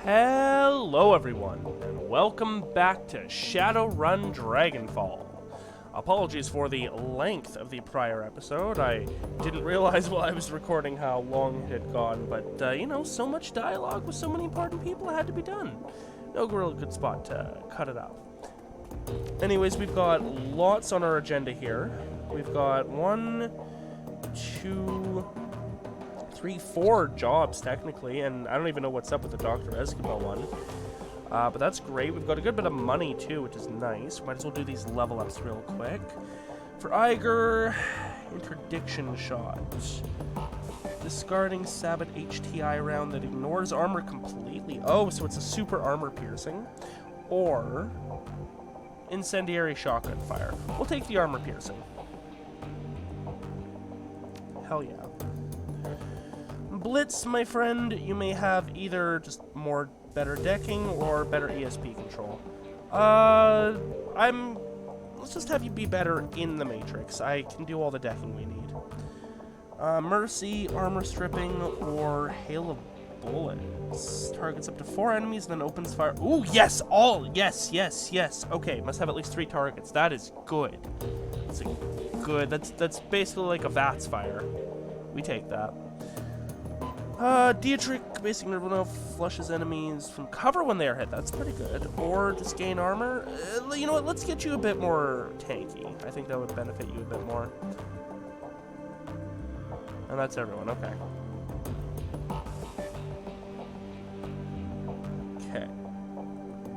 Hello everyone, and welcome back to Shadowrun Dragonfall. Apologies for the length of the prior episode. I didn't realize while I was recording how long it had gone, but, you know, so much dialogue with so many important people had to be done. No real good spot to cut it out. Anyways, we've got lots on our agenda here. We've got 1, 2, 3, 4 jobs, technically, and I don't even know what's up with the Dr. Escabel one. But that's great. We've got a good bit of money, too, which is nice. Might as well do these level ups real quick. For Iger, Interdiction Shot. Discarding Sabbath HTI round that ignores armor completely. Oh, so it's a super armor piercing. Or Incendiary Shotgun Fire. We'll take the armor piercing. Hell yeah. Blitz, my friend, you may have either just better decking or better ESP control. Let's just have you be better in the Matrix. I can do all the decking we need. Mercy, armor stripping, or hail of bullets. Targets up to 4 enemies and then opens fire. Ooh, yes, all, yes. Okay, must have at least 3 targets. That is good. That's good. That's basically like a VATS fire. We take that. Dietrich, basic nerve flushes enemies from cover when they are hit. That's pretty good. Or just gain armor. You know what? Let's get you a bit more tanky. I think that would benefit you a bit more. And that's everyone. Okay. Okay.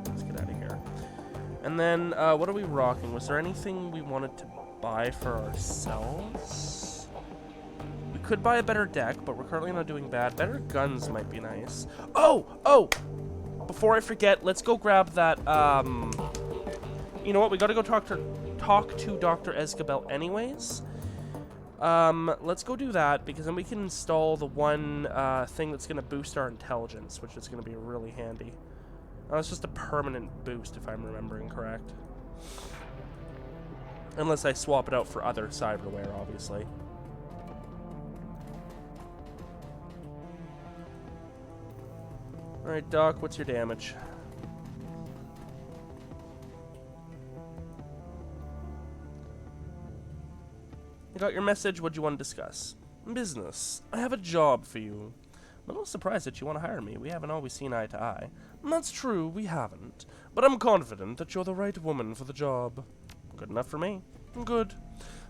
Let's get out of here. And then, what are we rocking? Was there anything we wanted to buy for ourselves? Could buy a better deck, but we're currently not doing bad. Better guns might be nice. Oh! Before I forget, let's go grab that, you know what? We gotta go talk to Dr. Escabel anyways. Let's go do that, because then we can install the one, thing that's gonna boost our intelligence, which is gonna be really handy. It's just a permanent boost, if I'm remembering correct. Unless I swap it out for other cyberware, obviously. Alright, Doc, what's your damage? I got your message. What do you want to discuss? Business. I have a job for you. I'm a little surprised that you want to hire me. We haven't always seen eye to eye. That's true, we haven't. But I'm confident that you're the right woman for the job. Good enough for me. Good.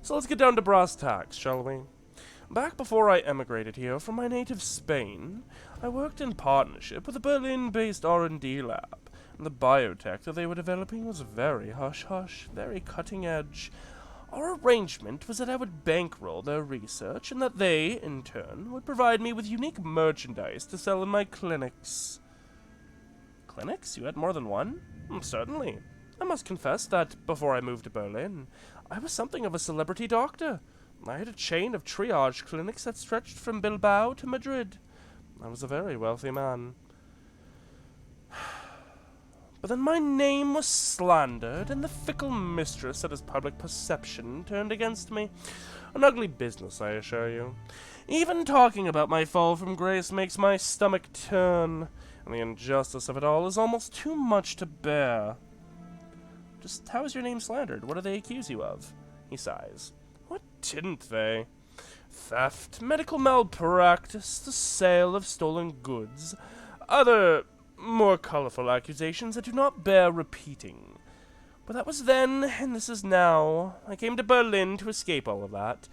So let's get down to brass tacks, shall we? Back before I emigrated here from my native Spain, I worked in partnership with a Berlin-based R&D lab. The biotech that they were developing was very hush-hush, very cutting-edge. Our arrangement was that I would bankroll their research and that they, in turn, would provide me with unique merchandise to sell in my clinics. Clinics? You had more than one? Certainly. I must confess that, before I moved to Berlin, I was something of a celebrity doctor. I had a chain of triage clinics that stretched from Bilbao to Madrid. I was a very wealthy man. But then my name was slandered, and the fickle mistress that is public perception turned against me. An ugly business, I assure you. Even talking about my fall from grace makes my stomach turn, and the injustice of it all is almost too much to bear. Just how is your name slandered? What do they accuse you of? He sighs. What didn't they? Theft, medical malpractice, the sale of stolen goods, other more colorful accusations that do not bear repeating. But that was then, and this is now. I came to Berlin to escape all of that.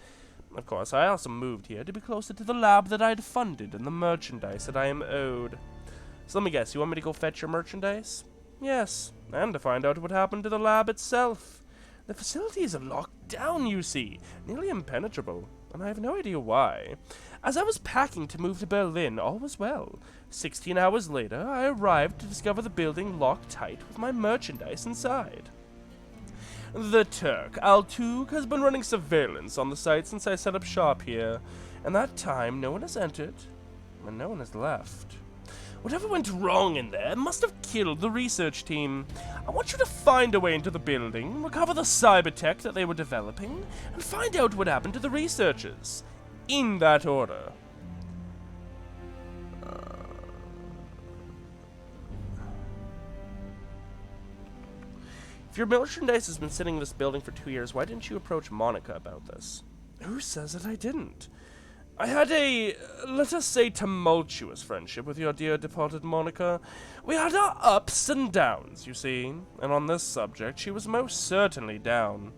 Of course, I also moved here to be closer to the lab that I'd funded and the merchandise that I am owed. So let me guess, you want me to go fetch your merchandise? Yes, and to find out what happened to the lab itself. The facility is locked down, you see, nearly impenetrable, and I have no idea why. As I was packing to move to Berlin, all was well. 16 hours later, I arrived to discover the building locked tight with my merchandise inside. The Turk, Altuk, has been running surveillance on the site since I set up shop here, and that time no one has entered, and no one has left. Whatever went wrong in there must have killed the research team. I want you to find a way into the building, recover the cyber tech that they were developing, and find out what happened to the researchers. In that order. If your merchandise has been sitting in this building for 2 years, why didn't you approach Monica about this? Who says that I didn't? I had a, let us say, tumultuous friendship with your dear departed Monica. We had our ups and downs, you see, and on this subject she was most certainly down.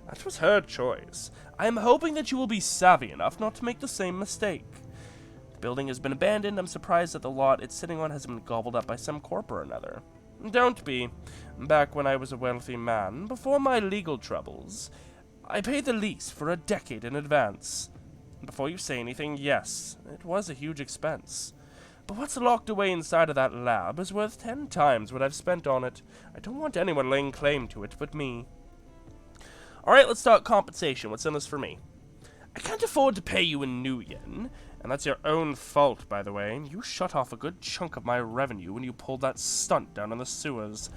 That was her choice. I am hoping that you will be savvy enough not to make the same mistake. The building has been abandoned. I'm surprised that the lot it's sitting on has been gobbled up by some corp or another. Don't be. Back when I was a wealthy man, before my legal troubles, I paid the lease for a decade in advance. Before you say anything, yes, it was a huge expense. But what's locked away inside of that lab is worth 10 times what I've spent on it. I don't want anyone laying claim to it but me. Alright, let's talk compensation. What's in this for me? I can't afford to pay you in new yen, and that's your own fault, by the way. You shut off a good chunk of my revenue when you pulled that stunt down in the sewers.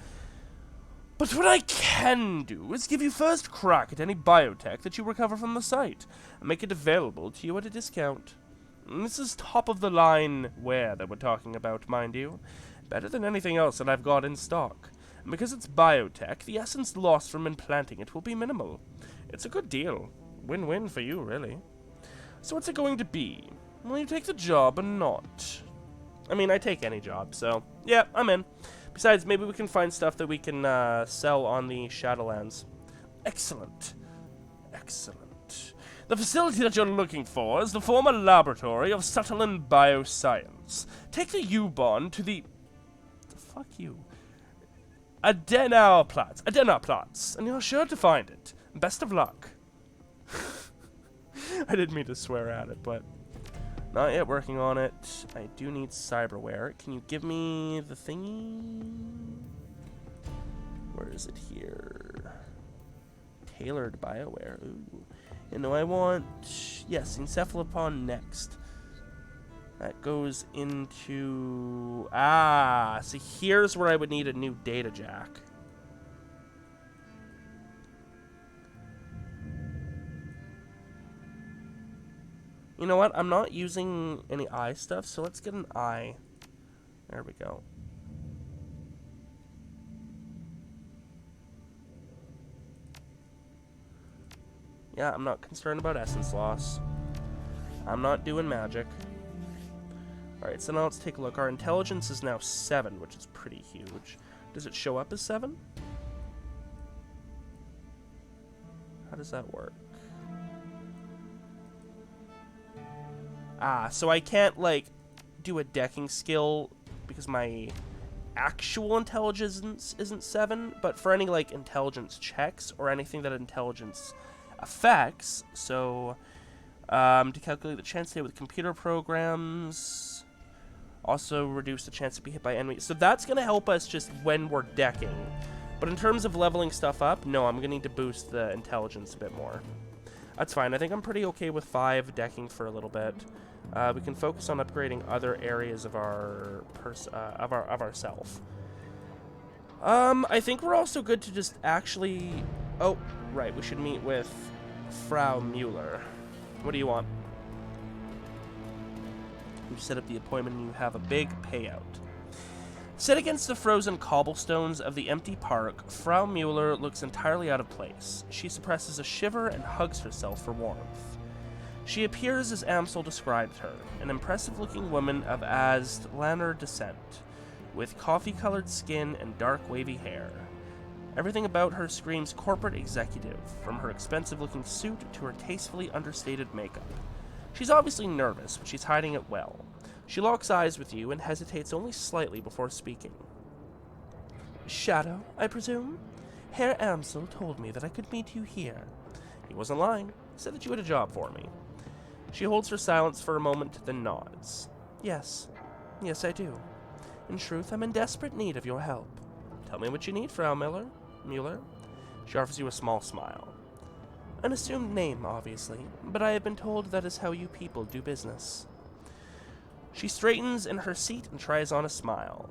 But what I can do is give you first crack at any biotech that you recover from the site, and make it available to you at a discount. And this is top-of-the-line ware that we're talking about, mind you. Better than anything else that I've got in stock. And because it's biotech, the essence lost from implanting it will be minimal. It's a good deal. Win-win for you, really. So what's it going to be? Will you take the job or not? I mean, I take any job, so yeah, I'm in. Besides, maybe we can find stuff that we can sell on the Shadowlands. Excellent. Excellent. The facility that you're looking for is the former laboratory of Subtlean Bioscience. Take the U-bond to the... Fuck you. Adenauerplatz, and you're sure to find it. Best of luck. I didn't mean to swear at it, but... Not yet working on it. I do need cyberware. Can you give me the thingy? Where is it here? Tailored bioware. Ooh. You know, I want... Yes, encephalopod next. That goes into... Ah, so here's where I would need a new data jack. You know what? I'm not using any eye stuff, so let's get an eye. There we go. Yeah, I'm not concerned about essence loss. I'm not doing magic. Alright, so now let's take a look. Our intelligence is now 7, which is pretty huge. Does it show up as 7? How does that work? Ah, so I can't, like, do a decking skill because my actual intelligence isn't 7, but for any, like, intelligence checks or anything that intelligence affects, so, to calculate the chance to hit with computer programs, also reduce the chance to be hit by enemies. So that's going to help us just when we're decking. But in terms of leveling stuff up, no, I'm going to need to boost the intelligence a bit more. That's fine. I think I'm pretty okay with 5 decking for a little bit. We can focus on upgrading other areas of our self. I think we're also good to just actually... Oh, right. We should meet with Frau Mueller. What do you want? You set up the appointment and you have a big payout. Set against the frozen cobblestones of the empty park, Frau Mueller looks entirely out of place. She suppresses a shiver and hugs herself for warmth. She appears as Amsel described her, an impressive-looking woman of Aztlaner descent, with coffee-colored skin and dark wavy hair. Everything about her screams corporate executive, from her expensive-looking suit to her tastefully understated makeup. She's obviously nervous, but she's hiding it well. She locks eyes with you and hesitates only slightly before speaking. Shadow, I presume? Herr Amsel told me that I could meet you here. He wasn't lying. He said that you had a job for me. She holds her silence for a moment, then nods. Yes. Yes, I do. In truth, I'm in desperate need of your help. Tell me what you need, Frau Mueller. She offers you a small smile. An assumed name, obviously, but I have been told that is how you people do business. She straightens in her seat and tries on a smile.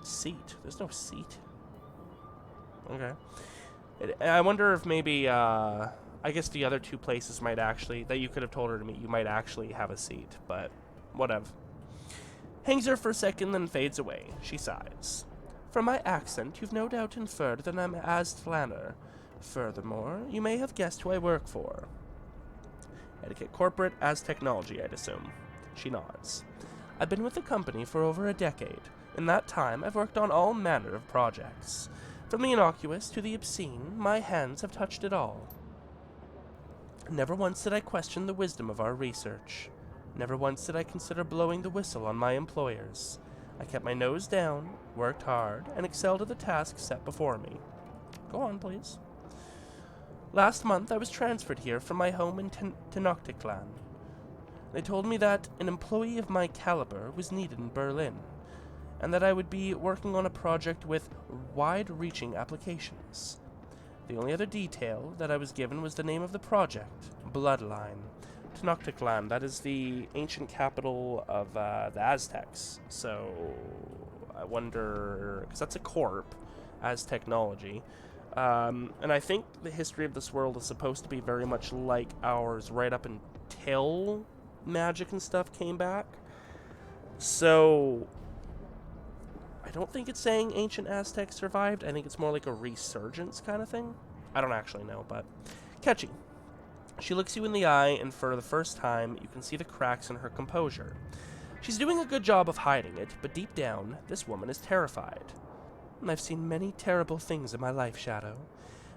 Seat? There's no seat. Okay. I wonder if maybe, I guess the other 2 places might actually, that you could have told her to meet, you might actually have a seat, but whatever. Hangs her for a second, then fades away. She sighs. From my accent, you've no doubt inferred that I'm Aztlaner. Furthermore, you may have guessed who I work for. Etiquette Corporate, as Technology, I'd assume. She nods. I've been with the company for over a decade. In that time, I've worked on all manner of projects. From the innocuous to the obscene, my hands have touched it all. Never once did I question the wisdom of our research. Never once did I consider blowing the whistle on my employers. I kept my nose down, worked hard, and excelled at the tasks set before me. Go on, please. Last month, I was transferred here from my home in Tenochtitlan. They told me that an employee of my caliber was needed in Berlin, and that I would be working on a project with wide-reaching applications. The only other detail that I was given was the name of the project, Bloodline. Tenochtitlan, that is the ancient capital of the Aztecs. So, I wonder, because that's a corp, as technology. And I think the history of this world is supposed to be very much like ours right up until magic and stuff came back. So, I don't think it's saying ancient Aztecs survived. I think it's more like a resurgence kind of thing. I don't actually know, but catchy. She looks you in the eye, and for the first time, you can see the cracks in her composure. She's doing a good job of hiding it, but deep down, this woman is terrified. I've seen many terrible things in my life, Shadow.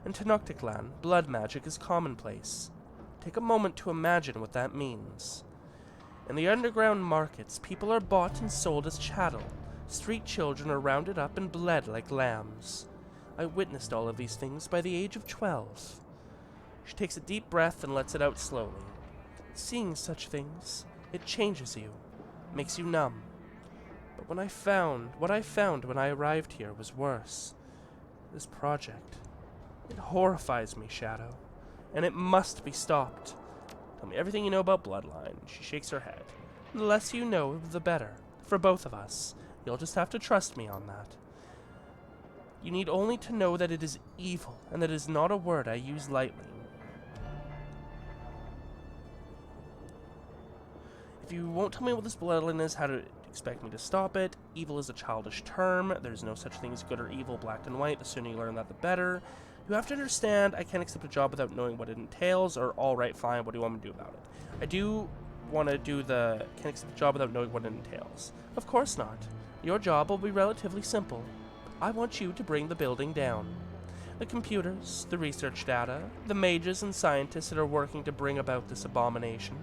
In Tenochtitlan, blood magic is commonplace. Take a moment to imagine what that means. In the underground markets, people are bought and sold as chattel. Street children are rounded up and bled like lambs. I witnessed all of these things by the age of 12. She takes a deep breath and lets it out slowly. Seeing such things, it changes you, makes you numb. But what I found when I arrived here was worse. This project, it horrifies me, Shadow, and it must be stopped. Tell me everything you know about Bloodline. She shakes her head. The less you know, the better, for both of us. You'll just have to trust me on that. You need only to know that it is evil, and that it is not a word I use lightly. If you won't tell me what this bloodline is, how to expect me to stop it? Evil is a childish term. There's no such thing as good or evil, black and white. The sooner you learn that, the better. You have to understand, I can't accept a job without knowing what it entails, or alright, fine, what do you want me to do about it? I do want to do the can't accept a job without knowing what it entails. Of course not. Your job will be relatively simple. I want you to bring the building down. The computers, the research data, the mages and scientists that are working to bring about this abomination.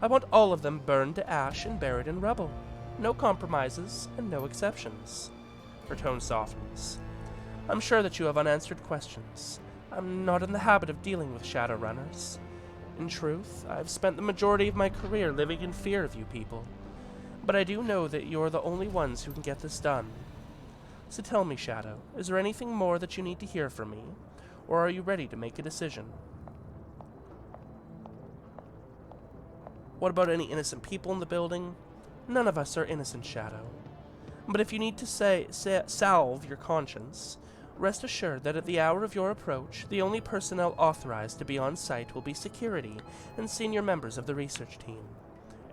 I want all of them burned to ash and buried in rubble. No compromises and no exceptions. Her tone softens. I'm sure that you have unanswered questions. I'm not in the habit of dealing with Shadowrunners. In truth, I've spent the majority of my career living in fear of you people. But I do know that you're the only ones who can get this done. So tell me, Shadow, is there anything more that you need to hear from me? Or are you ready to make a decision? What about any innocent people in the building? None of us are innocent, Shadow. But if you need to salve your conscience, rest assured that at the hour of your approach, the only personnel authorized to be on site will be security and senior members of the research team.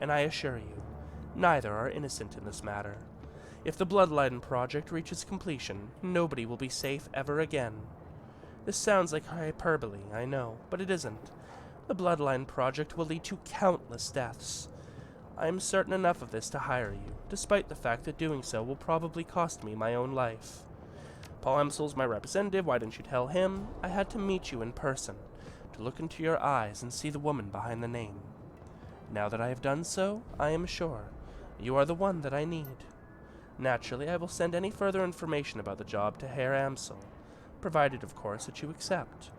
And I assure you, neither are innocent in this matter. If the Bloodline project reaches completion, nobody will be safe ever again. This sounds like hyperbole, I know, but it isn't. The Bloodline project will lead to countless deaths. I am certain enough of this to hire you, despite the fact that doing so will probably cost me my own life. Paul Emsel's my representative. Why didn't you tell him? I had to meet you in person, to look into your eyes and see the woman behind the name. Now that I have done so, I am sure you are the one that I need. Naturally, I will send any further information about the job to Herr Amsel, provided, of course, that you accept.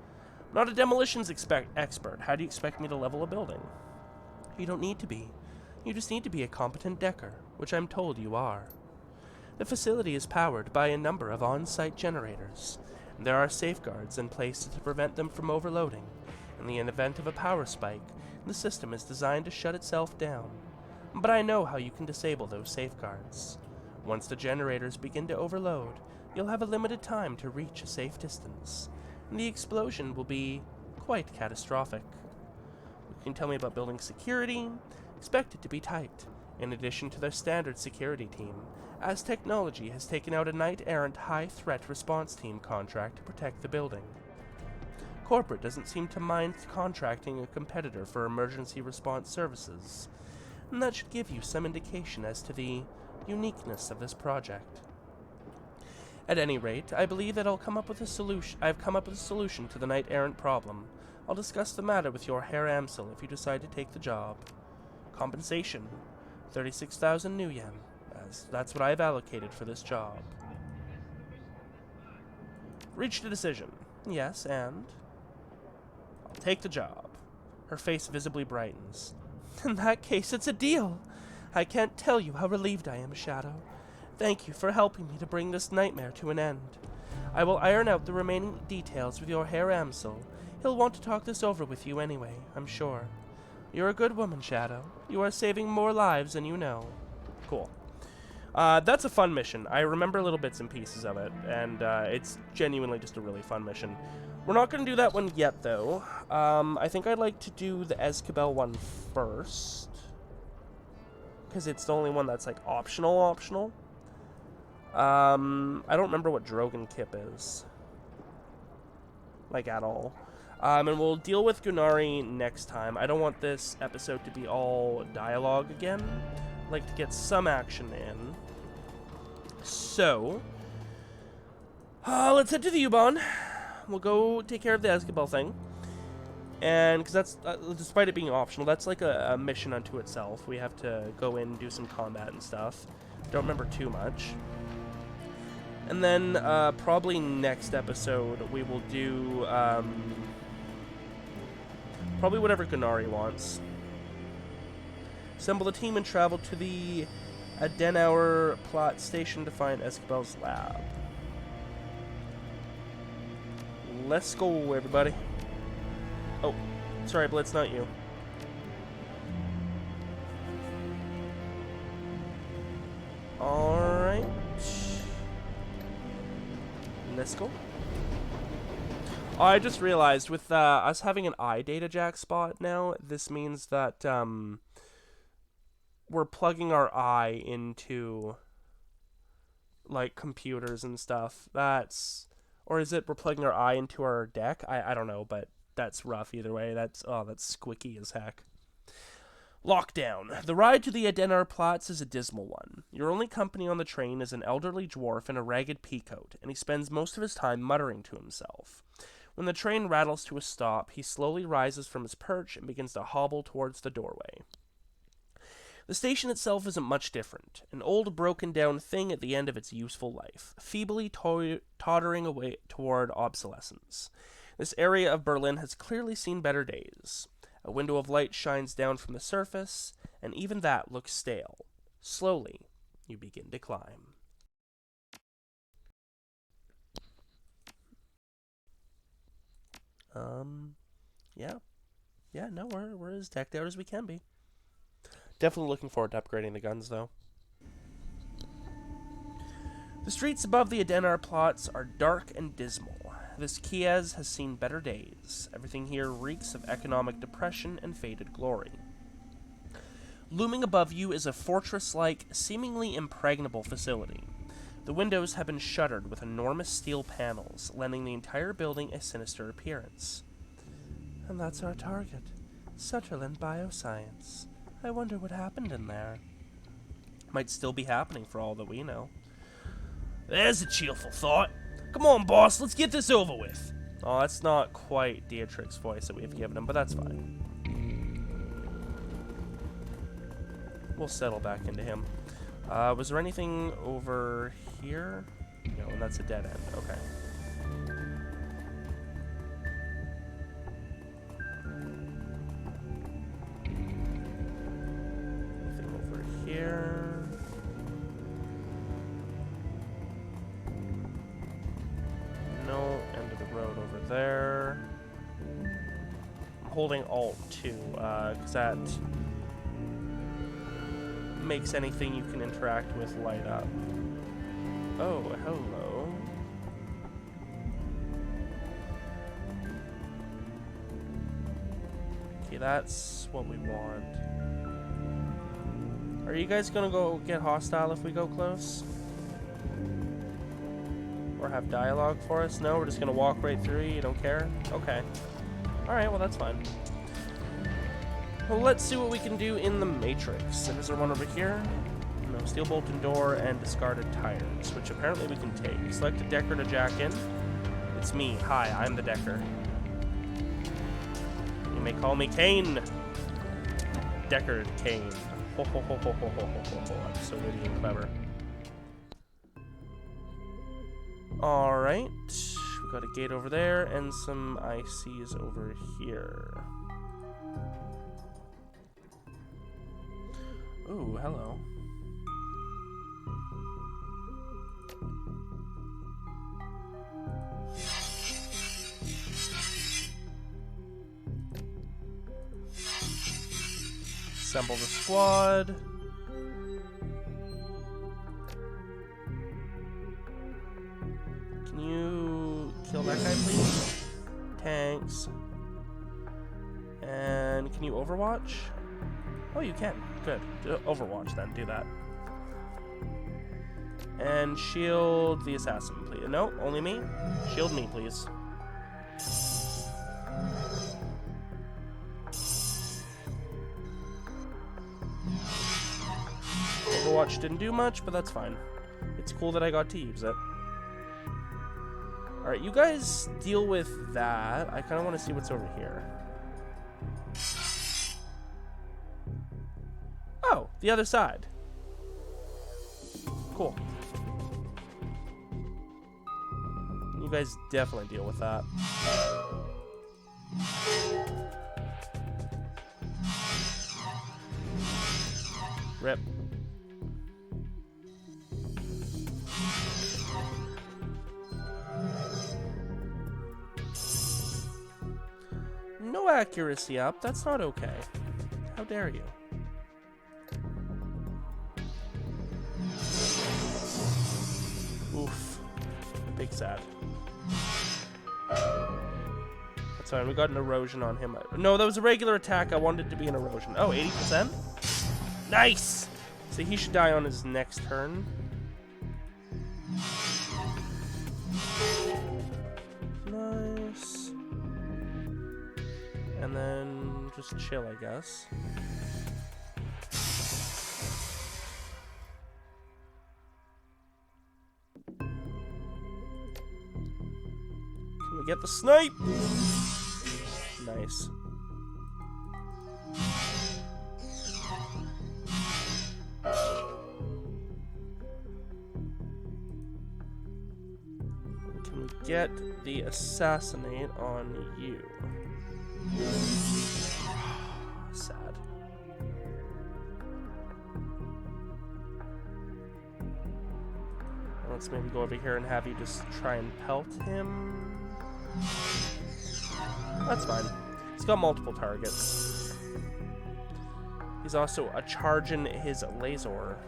I'm not a demolitions expert. How do you expect me to level a building? You don't need to be. You just need to be a competent decker, which I'm told you are. The facility is powered by a number of on-site generators. There are safeguards in place to prevent them from overloading. In the event of a power spike, the system is designed to shut itself down. But I know how you can disable those safeguards. Once the generators begin to overload, you'll have a limited time to reach a safe distance, and the explosion will be quite catastrophic. You can tell me about building security. Expect it to be tight. in addition to their standard security team, as technology has taken out a knight-errant high-threat response team contract to protect the building. Corporate doesn't seem to mind contracting a competitor for emergency response services, and that should give you some indication as to the uniqueness of this project. At any rate, I believe that I've come up with a solution to the knight-errant problem. I'll discuss the matter with your Herr Amsel if you decide to take the job. Compensation, 36,000 new yen. That's what I have allocated for this job. Reached a decision. Yes, and? I'll take the job. Her face visibly brightens. In that case, it's a deal. I can't tell you how relieved I am, Shadow. Thank you for helping me to bring this nightmare to an end. I will iron out the remaining details with your Herr Amsel. He'll want to talk this over with you anyway, I'm sure. You're a good woman, Shadow. You are saving more lives than you know. Cool. That's a fun mission. I remember little bits and pieces of it, and it's genuinely just a really fun mission. We're not going to do that one yet, though. I think I'd like to do the Escabel one first, because it's the only one that's, like, optional. I don't remember what Drogon Kip is, like, at all. And we'll deal with Gunari next time. I don't want this episode to be all dialogue again. I'd like to get some action in. So, let's head to the U-Bahn. We'll go take care of the Escabel thing. And, because that's, despite it being optional, that's like a mission unto itself. We have to go in and do some combat and stuff. Don't remember too much. And then, probably next episode, we will do, probably whatever Gunari wants. Assemble the team and travel to the Adenauer plot station to find Escabel's lab. Let's go, everybody. Oh, sorry, Blitz, not you. Alright. Let's go. I just realized, with us having an iData jack spot now, this means that we're plugging our eye into, like, computers and stuff. Or is it we're plugging our eye into our deck? I don't know, but that's rough either way. That's squicky as heck. Lockdown. The ride to the Adenar Platz is a dismal one. Your only company on the train is an elderly dwarf in a ragged peacoat, and he spends most of his time muttering to himself. When the train rattles to a stop, he slowly rises from his perch and begins to hobble towards the doorway. The station itself isn't much different, an old broken-down thing at the end of its useful life, feebly tottering away toward obsolescence. This area of Berlin has clearly seen better days. A window of light shines down from the surface, and even that looks stale. Slowly, you begin to climb. Yeah, no, we're as decked out as we can be. Definitely looking forward to upgrading the guns, though. The streets above the Adenar plots are dark and dismal. This Kiez has seen better days. Everything here reeks of economic depression and faded glory. Looming above you is a fortress-like, seemingly impregnable facility. The windows have been shuttered with enormous steel panels, lending the entire building a sinister appearance. And that's our target, Sutherland Bioscience. I wonder what happened in there. Might still be happening for all that we know. There's a cheerful thought. Come on, boss, let's get this over with. Oh, that's not quite Dietrich's voice that we've given him, but that's fine. We'll settle back into him. Was there anything over here? No, and that's a dead end. Okay. Anything over here? No, end of the road over there. I'm holding Alt too, because that makes anything you can interact with light up. Oh, hello. Okay, that's what we want. Are you guys gonna go get hostile if we go close? Or have dialogue for us? No, we're just gonna walk right through you don't care? Okay. Alright, well that's fine. Well, let's see what we can do in the Matrix. Is there one over here? No, steel bolted door and discarded tires, which apparently we can take. Select a Decker to jack in. It's me. Hi, I'm the Decker. You may call me Kane. Deckard Kane. Ho ho ho ho ho ho ho ho. I'm so witty and clever. Alright. We got a gate over there and some ICs over here. Ooh, hello. Assemble the squad. Can you kill that guy, please? Tanks. And can you overwatch? Oh, you can. Good. Overwatch then. Do that. And shield the assassin, please. No, only me. Shield me, please. Overwatch didn't do much, but that's fine. It's cool that I got to use it. Alright, you guys deal with that. I kind of want to see what's over here. Oh, the other side. Cool. You guys definitely deal with that. Rip. No accuracy up. That's not okay. How dare you? Oof. Big sad. That's fine. We got an erosion on him. No, that was a regular attack. I wanted it to be an erosion. Oh, 80%? Nice! So he should die on his next turn. Nice. And then just chill, I guess. Can we get the snipe? Nice. Can we get the assassinate on you? Sad. Let's maybe go over here and have you just try and pelt him. That's fine. He's got multiple targets. He's also a charging his laser.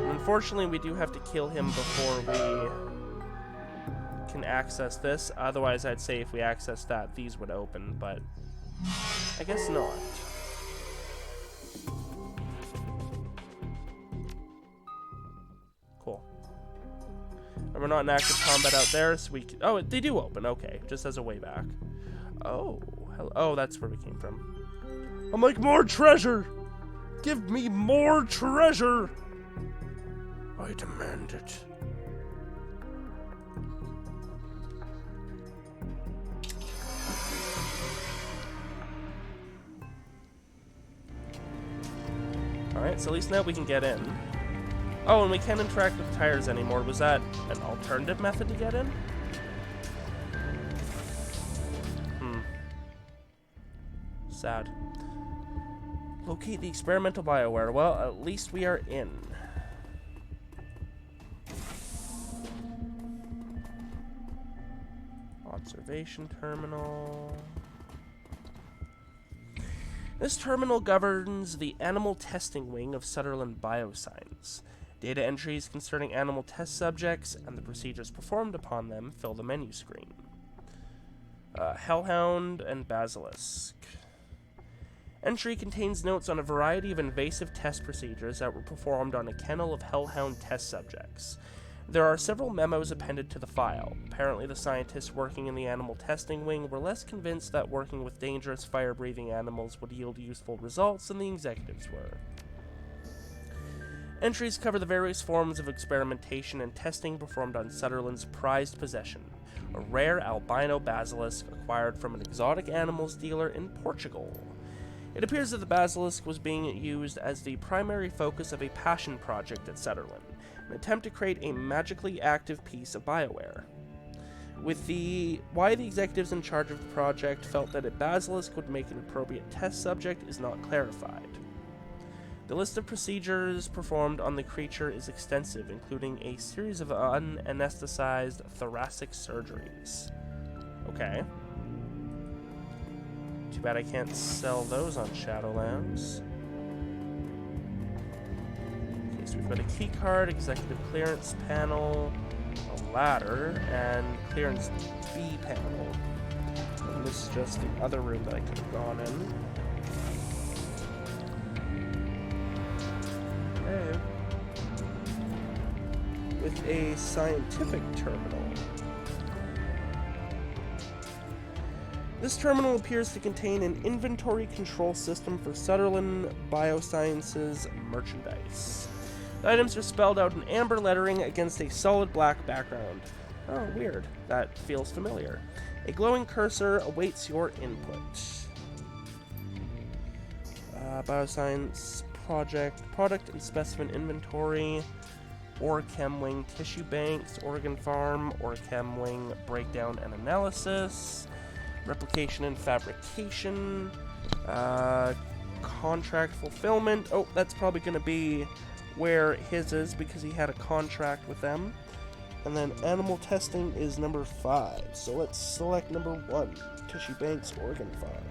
Unfortunately, we do have to kill him before we can access this. Otherwise, I'd say if we access that, these would open, but I guess not. Cool. And we're not in active combat out there, so we can... Oh, they do open. Okay, just as a way back. Oh, hello. Oh, that's where we came from. I'm like, more treasure! Give me more treasure! I demand it. Alright, so at least now we can get in. Oh, and we can't interact with tires anymore. Was that an alternative method to get in? Sad. Locate the experimental bioware. Well, at least we are in. Observation terminal. This terminal governs the animal testing wing of Shadowrun Bioscience. Data entries concerning animal test subjects and the procedures performed upon them fill the menu screen. Hellhound and Basilisk. Entry contains notes on a variety of invasive test procedures that were performed on a kennel of Hellhound test subjects. There are several memos appended to the file. Apparently, the scientists working in the animal testing wing were less convinced that working with dangerous fire-breathing animals would yield useful results than the executives were. Entries cover the various forms of experimentation and testing performed on Sutherland's prized possession, a rare albino basilisk acquired from an exotic animals dealer in Portugal. It appears that the basilisk was being used as the primary focus of a passion project at Sutherland, an attempt to create a magically active piece of BioWare. Why the executives in charge of the project felt that a basilisk would make an appropriate test subject is not clarified. The list of procedures performed on the creature is extensive, including a series of unanesthetized thoracic surgeries. Okay. Too bad I can't sell those on Shadowlands. Okay, so we've got a key card, executive clearance panel, a ladder, and clearance B panel. And this is just the other room that I could have gone in. Okay. With a scientific terminal. This terminal appears to contain an inventory control system for Sutherland Biosciences merchandise. The items are spelled out in amber lettering against a solid black background. Oh, weird. That feels familiar. A glowing cursor awaits your input. Bioscience product and specimen inventory, Orchem Wing tissue banks, Oregon Farm, Orchem Wing breakdown and analysis, replication and fabrication, contract fulfillment. Oh, that's probably going to be where his is because he had a contract with them. And then animal testing is number 5. So let's select number 1, tissue banks, Oregon Farm.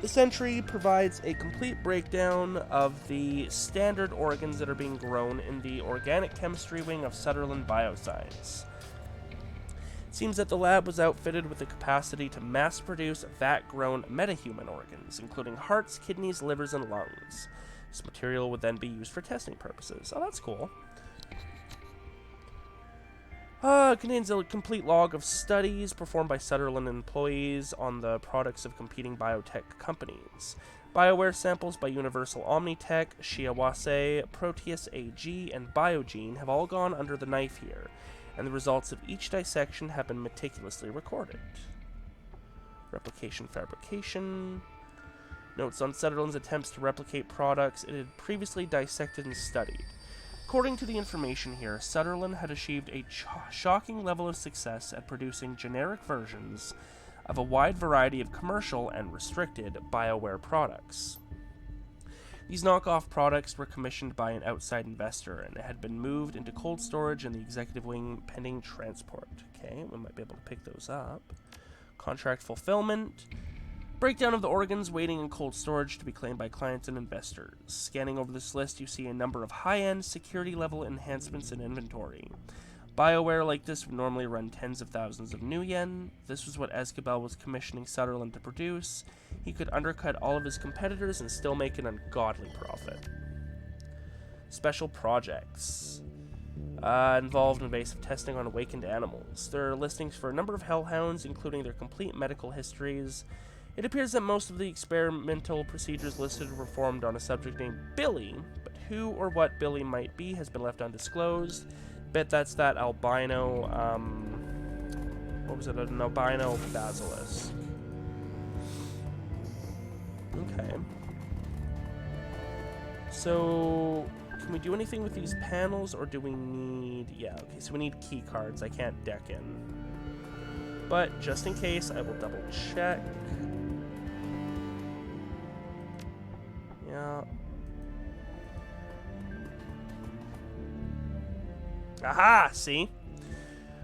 This entry provides a complete breakdown of the standard organs that are being grown in the organic chemistry wing of Sutherland Bioscience. It seems that the lab was outfitted with the capacity to mass-produce vat-grown metahuman organs, including hearts, kidneys, livers, and lungs. This material would then be used for testing purposes. Oh, that's cool. It contains a complete log of studies performed by Sutherland employees on the products of competing biotech companies. BioWare samples by Universal Omnitech, Shiawase, Proteus AG, and Biogene have all gone under the knife here, and the results of each dissection have been meticulously recorded. Replication fabrication. Notes on Sutherland's attempts to replicate products it had previously dissected and studied. According to the information here, Sutherland had achieved a shocking level of success at producing generic versions of a wide variety of commercial and restricted BioWare products. These knockoff products were commissioned by an outside investor and had been moved into cold storage in the executive wing pending transport. Okay, we might be able to pick those up. Contract fulfillment. Breakdown of the organs waiting in cold storage to be claimed by clients and investors. Scanning over this list, you see a number of high-end security-level enhancements in inventory. BioWare like this would normally run tens of thousands of new yen. This was what Escabel was commissioning Sutherland to produce. He could undercut all of his competitors and still make an ungodly profit. Special projects. Involved invasive testing on awakened animals. There are listings for a number of hellhounds, including their complete medical histories. It appears that most of the experimental procedures listed were performed on a subject named Billy, but who or what Billy might be has been left undisclosed. Bet that's that albino, what was it, an albino basilisk. Okay. So, can we do anything with these panels, or do we need... Yeah, okay, so we need key cards. I can't deck in. But, just in case, I will double check. Yeah. Aha! See?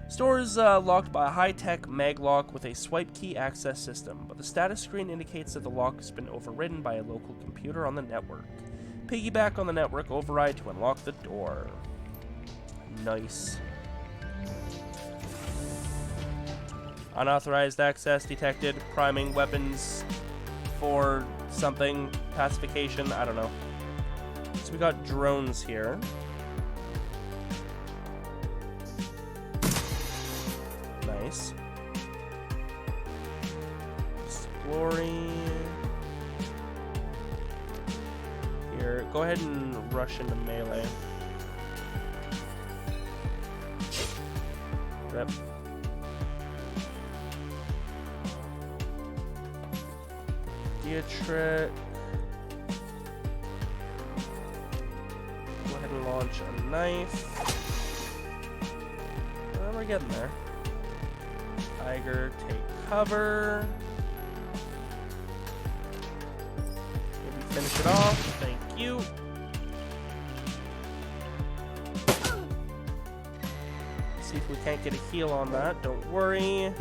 Store is locked by a high-tech mag lock with a swipe key access system, but the status screen indicates that the lock has been overridden by a local computer on the network. Piggyback on the network override to unlock the door. Nice. Unauthorized access detected. Priming weapons for something. Pacification. I don't know. So we got drones here. Nice. Exploring. Here, go ahead and rush into melee. Rep. Dietrich. Go ahead and launch a knife. Well, we're getting there. Tiger, take cover. Maybe finish it off. Thank you. See if we can't get a heal on that. Don't worry.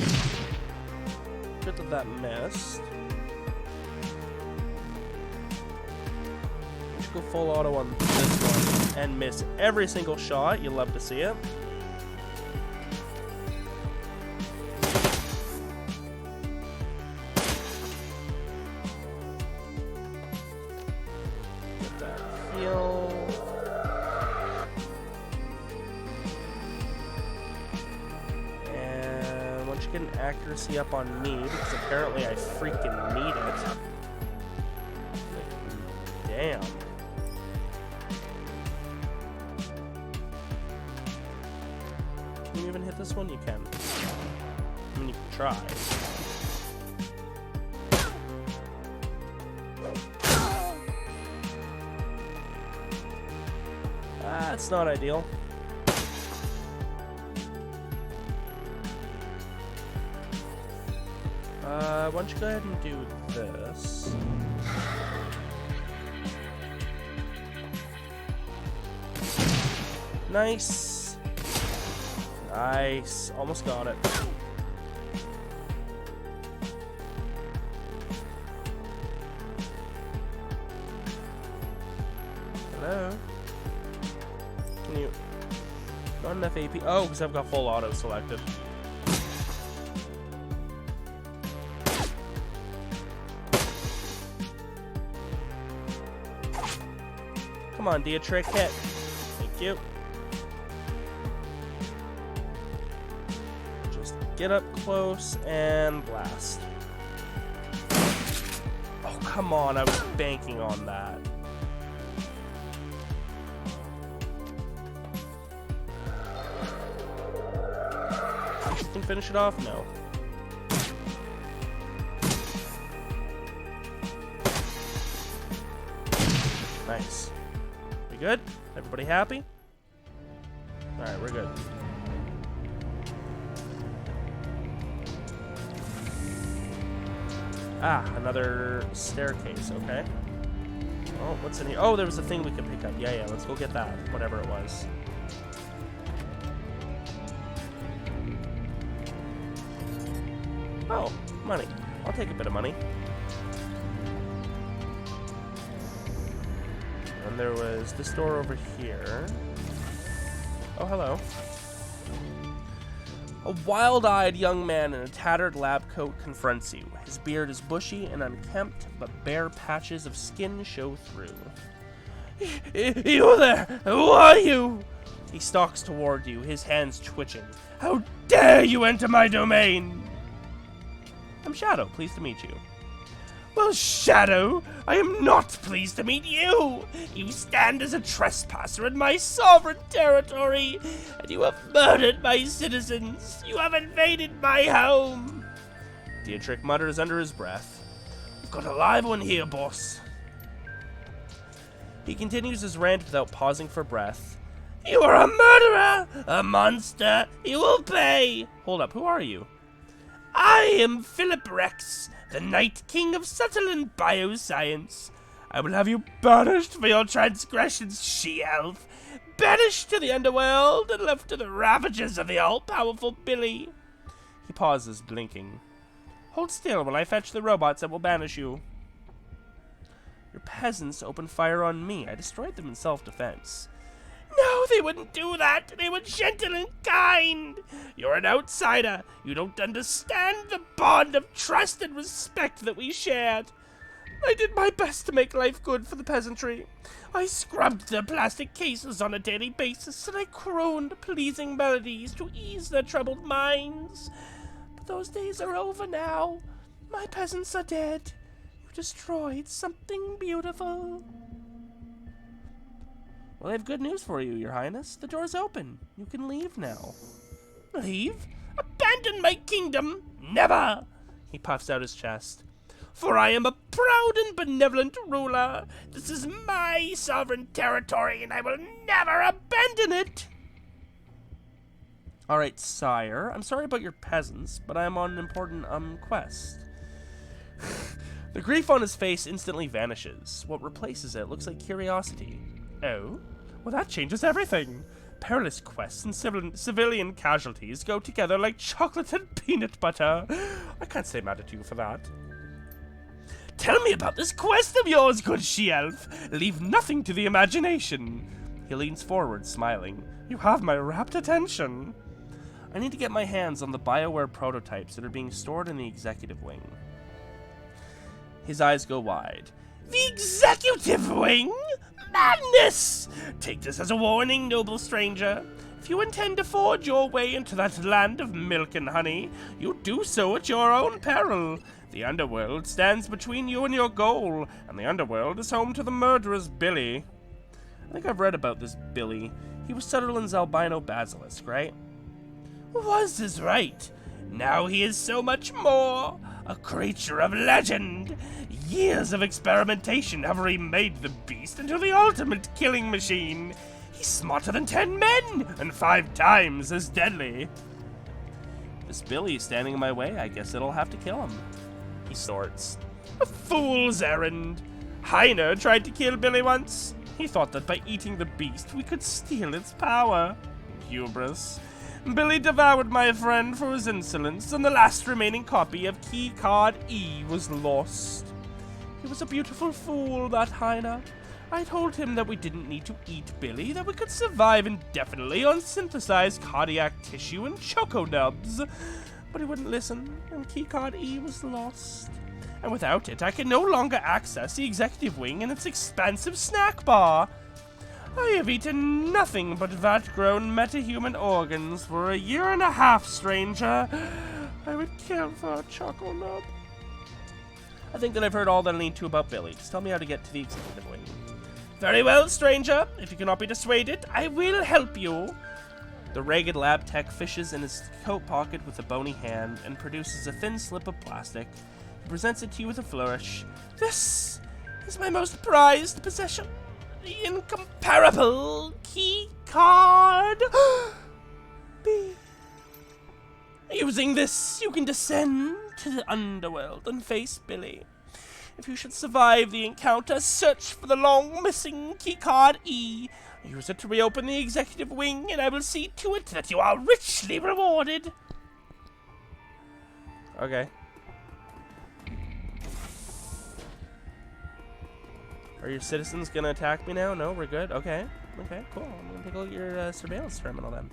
Good that that missed. We should go full auto on this one and miss every single shot. You love to see it. Get that heal. And once you get an accuracy up on me, because apparently I freaking need it. Damn. Can you even hit this one? You can. I mean, you can try. That's not ideal. Why don't you go ahead and do this? Nice. Nice. Almost got it. Hello? Can you... Not enough AP. Oh, because I've got full auto selected. Come on, Dietrich, hit. Thank you. Just get up close and blast. Oh, come on, I was banking on that. You can finish it off? No. Nice. We good? Everybody happy? Alright, we're good. Ah, another staircase, okay. Oh, what's in here? Oh, there was a thing we could pick up. Yeah, let's go get that. Whatever it was. Oh, money. I'll take a bit of money. And there was this door over here. Oh, hello. A wild-eyed young man in a tattered lab coat confronts you. His beard is bushy and unkempt, but bare patches of skin show through. You there! Who are you? He stalks toward you, his hands twitching. How dare you enter my domain? I'm Shadow, pleased to meet you. Well, Shadow, I am not pleased to meet you. You stand as a trespasser in my sovereign territory, and you have murdered my citizens. You have invaded my home. Dietrich mutters under his breath. We've got a live one here, boss. He continues his rant without pausing for breath. You are a murderer, a monster. You will pay. Hold up, who are you? I am Philip Rex, the Night King of Subtle and Bioscience. I will have you banished for your transgressions, she-elf. Banished to the underworld and left to the ravages of the all-powerful Billy. He pauses, blinking. Hold still while I fetch the robots that will banish you. Your peasants opened fire on me. I destroyed them in self-defense. No, they wouldn't do that. They were gentle and kind. You're an outsider. You don't understand the bond of trust and respect that we shared. I did my best to make life good for the peasantry. I scrubbed their plastic cases on a daily basis, and I crooned pleasing melodies to ease their troubled minds. But those days are over now. My peasants are dead. You destroyed something beautiful. Well, I have good news for you, Your Highness. The door's open. You can leave now. Leave? Abandon my kingdom? Never! He puffs out his chest. For I am a proud and benevolent ruler. This is my sovereign territory, and I will never abandon it. All right, sire. I'm sorry about your peasants, but I am on an important, quest. The grief on his face instantly vanishes. What replaces it looks like curiosity. Oh? Well, that changes everything. Perilous quests and civilian casualties go together like chocolate and peanut butter. I can't say mad at you for that. Tell me about this quest of yours, good she-elf. Leave nothing to the imagination. He leans forward, smiling. You have my rapt attention. I need to get my hands on the BioWare prototypes that are being stored in the executive wing. His eyes go wide. The executive wing? Madness! Take this as a warning, noble stranger. If you intend to forge your way into that land of milk and honey, you do so at your own peril. The underworld stands between you and your goal, and the underworld is home to the murderous Billy. I think I've read about this Billy. He was Sutherland's albino basilisk, right? Was is right. Now he is so much more. A creature of legend. Years of experimentation have remade the beast into the ultimate killing machine. He's smarter than 10 men, and 5 times as deadly. This Billy is standing in my way. I guess it'll have to kill him. He snorts. A fool's errand. Heiner tried to kill Billy once. He thought that by eating the beast, we could steal its power. Hubris. Billy devoured my friend for his insolence, and the last remaining copy of Keycard E was lost. He was a beautiful fool, that Heiner. I told him that we didn't need to eat Billy, that we could survive indefinitely on synthesized cardiac tissue and choco nubs. But he wouldn't listen, and Keycard E was lost. And without it, I can no longer access the executive wing and its expansive snack bar. I have eaten nothing but vat-grown metahuman organs for 1.5 years, stranger. I would kill for a choco nub. I think that I've heard all that I need to about Billy. Just tell me how to get to the executive wing. Very well, stranger. If you cannot be dissuaded, I will help you. The ragged lab tech fishes in his coat pocket with a bony hand and produces a thin slip of plastic. He presents it to you with a flourish. This is my most prized possession. The incomparable key card. B. Using this, you can descend to the underworld and face Billy. If you should survive the encounter, search for the long-missing keycard E. Use it to reopen the executive wing, and I will see to it that you are richly rewarded. Okay. Are your citizens gonna attack me now? No, we're good? Okay. Okay, cool. I'm gonna take a look at your surveillance terminal then.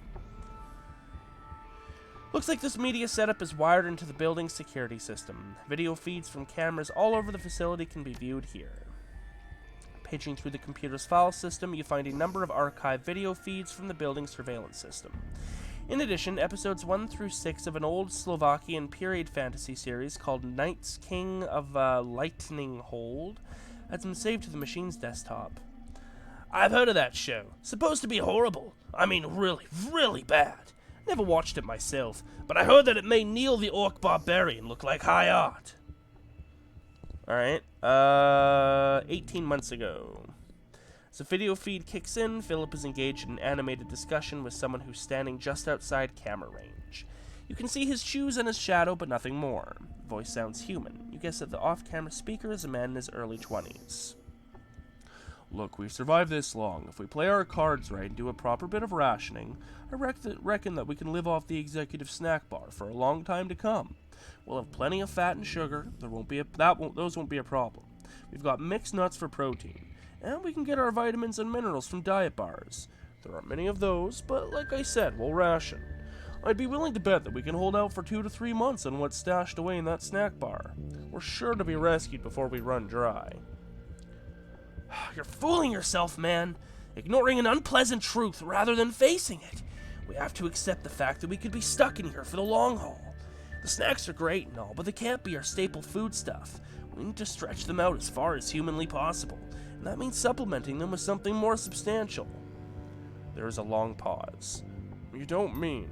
Looks like this media setup is wired into the building's security system. Video feeds from cameras all over the facility can be viewed here. Paging through the computer's file system, you find a number of archived video feeds from the building's surveillance system. In addition, episodes 1 through 6 of an old Slovakian period fantasy series called Knights King of Lightning Hold has been saved to the machine's desktop. I've heard of that show. Supposed to be horrible. I mean, really, really bad. Never watched it myself, but I heard that it made Neil the Orc Barbarian look like high art. Alright, 18 months ago. As the video feed kicks in, Philip is engaged in an animated discussion with someone who's standing just outside camera range. You can see his shoes and his shadow, but nothing more. The voice sounds human. You guess that the off-camera speaker is a man in his early 20s. Look, we've survived this long. If we play our cards right and do a proper bit of rationing, I reckon that we can live off the executive snack bar for a long time to come. We'll have plenty of fat and sugar. Those won't be a problem. we've got mixed nuts for protein, and we can get our vitamins and minerals from diet bars. There aren't many of those, but like I said, we'll ration. I'd be willing to bet that we can hold out for 2 to 3 months on what's stashed away in that snack bar. We're sure to be rescued before we run dry. You're fooling yourself, man. Ignoring an unpleasant truth rather than facing it. We have to accept the fact that we could be stuck in here for the long haul. The snacks are great and all, but they can't be our staple food stuff. We need to stretch them out as far as humanly possible, and that means supplementing them with something more substantial. There is a long pause. You don't mean...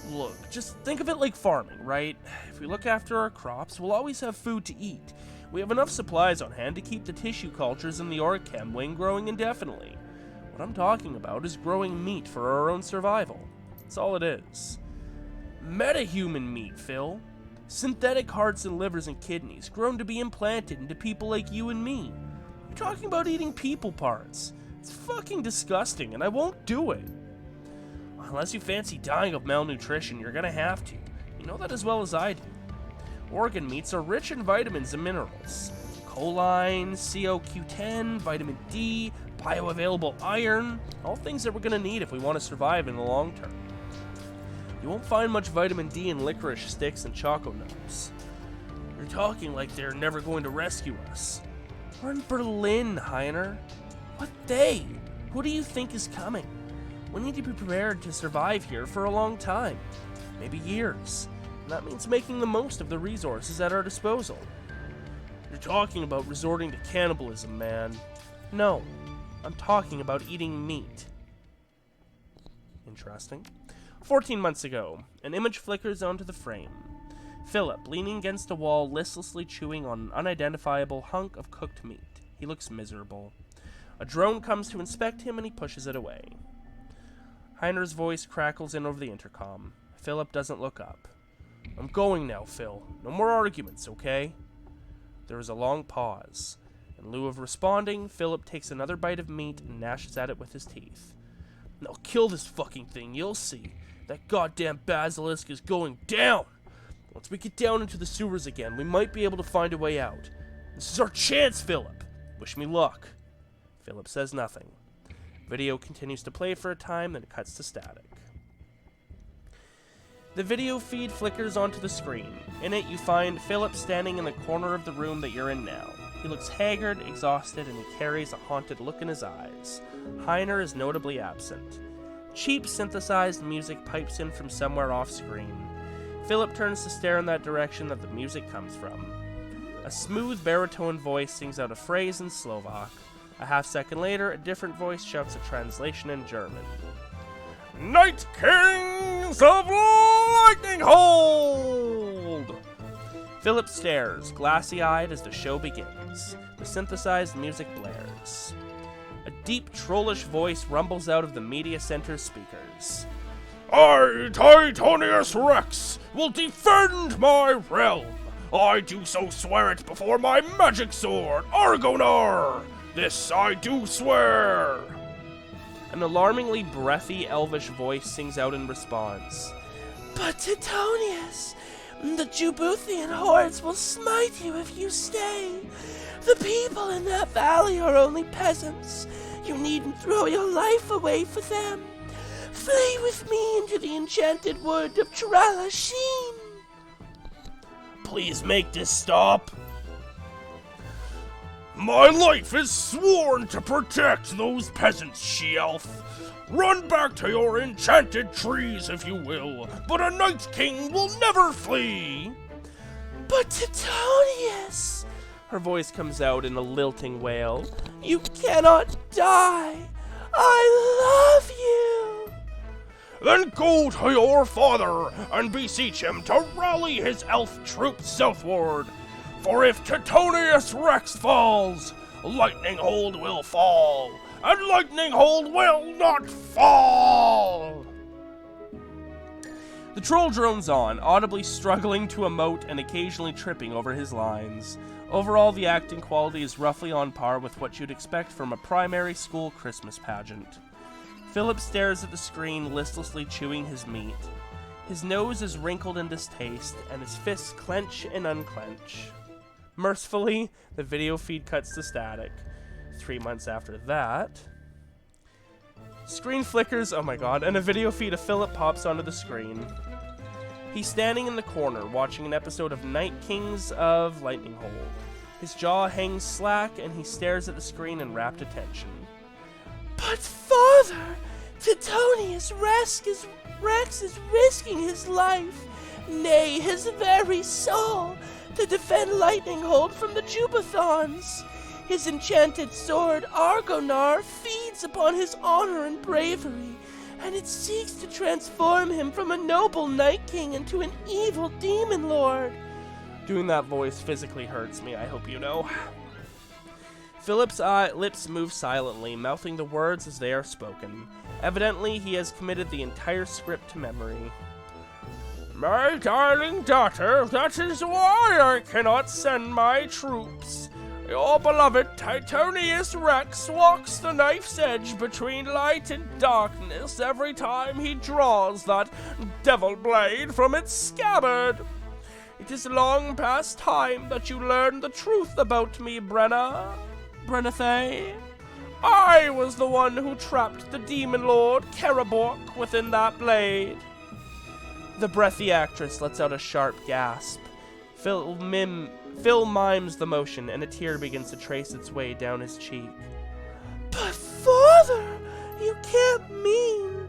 Look, just think of it like farming, right? If we look after our crops, we'll always have food to eat. We have enough supplies on hand to keep the tissue cultures in the Orchem wing growing indefinitely. What I'm talking about is growing meat for our own survival. That's all it is. Metahuman meat, Phil. Synthetic hearts and livers and kidneys grown to be implanted into people like you and me. You're talking about eating people parts. It's fucking disgusting, and I won't do it. Unless you fancy dying of malnutrition, you're gonna have to. You know that as well as I do. Organ meats are rich in vitamins and minerals. Choline, CoQ10, vitamin D, bioavailable iron, all things that we're gonna need if we want to survive in the long term. You won't find much vitamin D in licorice sticks and choco nubs. You're talking like they're never going to rescue us. We're in Berlin, Heiner. What they? Who do you think is coming? We need to be prepared to survive here for a long time, maybe years, and that means making the most of the resources at our disposal. You're talking about resorting to cannibalism, man. No, I'm talking about eating meat. Interesting. 14 months ago, an image flickers onto the frame. Philip, leaning against a wall, listlessly chewing on an unidentifiable hunk of cooked meat. He looks miserable. A drone comes to inspect him and he pushes it away. Heiner's voice crackles in over the intercom. Philip doesn't look up. I'm going now, Phil. No more arguments, okay? There is a long pause. In lieu of responding, Philip takes another bite of meat and gnashes at it with his teeth. Now kill this fucking thing, you'll see. That goddamn basilisk is going down! Once we get down into the sewers again, we might be able to find a way out. This is our chance, Philip! Wish me luck. Philip says nothing. Video continues to play for a time, then it cuts to static. The video feed flickers onto the screen. In it, you find Philip standing in the corner of the room that you're in now. He looks haggard, exhausted, and he carries a haunted look in his eyes. Heiner is notably absent. Cheap synthesized music pipes in from somewhere off-screen. Philip turns to stare in that direction that the music comes from. A smooth baritone voice sings out a phrase in Slovak. A half-second later, a different voice shouts a translation in German. Night Kings of Lightning Hold! Philip stares, glassy-eyed, as the show begins. The synthesized music blares. A deep, trollish voice rumbles out of the media center's speakers. I, Titanius Rex, will defend my realm. I do so swear it before my magic sword, Argonar! This I do swear! An alarmingly breathy elvish voice sings out in response. But Titonius, the Jubuthian hordes will smite you if you stay. The people in that valley are only peasants. You needn't throw your life away for them. Flee with me into the enchanted wood of Tralashin. Please make this stop. My life is sworn to protect those peasants, she-elf. Run back to your enchanted trees, if you will, but a Night King will never flee. But Titonius, her voice comes out in a lilting wail, you cannot die. I love you. Then go to your father and beseech him to rally his elf troops southward. For if Titonius Rex falls, Lightning Hold will fall, and Lightning Hold will not fall! The troll drones on, audibly struggling to emote and occasionally tripping over his lines. Overall, the acting quality is roughly on par with what you'd expect from a primary school Christmas pageant. Philip stares at the screen, listlessly chewing his meat. His nose is wrinkled in distaste, and his fists clench and unclench. Mercifully, the video feed cuts to static. 3 months after that, screen flickers, oh my god, and a video feed of Philip pops onto the screen. He's standing in the corner, watching an episode of Night Kings of Lightning Hold. His jaw hangs slack, and he stares at the screen in rapt attention. But father, Titonius Rex is risking his life, nay, his very soul, to defend Lightning Hold from the Jubathons. His enchanted sword, Argonar, feeds upon his honor and bravery, and it seeks to transform him from a noble Night King into an evil demon lord. Doing that voice physically hurts me, I hope you know. Philip's lips move silently, mouthing the words as they are spoken. Evidently, he has committed the entire script to memory. My darling daughter, that is why I cannot send my troops. Your beloved Titonius Rex walks the knife's edge between light and darkness every time he draws that devil blade from its scabbard. It is long past time that you learn the truth about me, Brenathay. I was the one who trapped the demon lord Karabork within that blade. The breathy actress lets out a sharp gasp. Phil mimes the motion, and a tear begins to trace its way down his cheek. But father, you can't mean...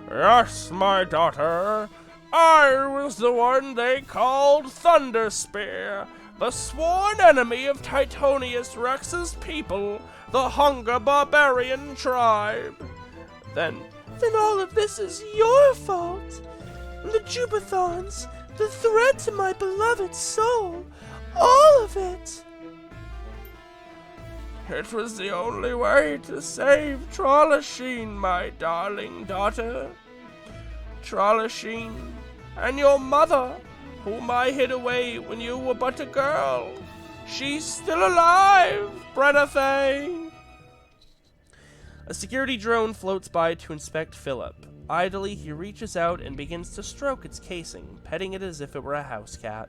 Yes, my daughter. I was the one they called Thunderspear, the sworn enemy of Titonius Rex's people, the Hunger Barbarian tribe. Then all of this is your fault. The Jubathons, the threat to my beloved soul, all of it. It was the only way to save Trollasheen, my darling daughter. Trollasheen, and your mother, whom I hid away when you were but a girl. She's still alive, Brenathay. A security drone floats by to inspect Philip. Idly, he reaches out and begins to stroke its casing, petting it as if it were a house cat.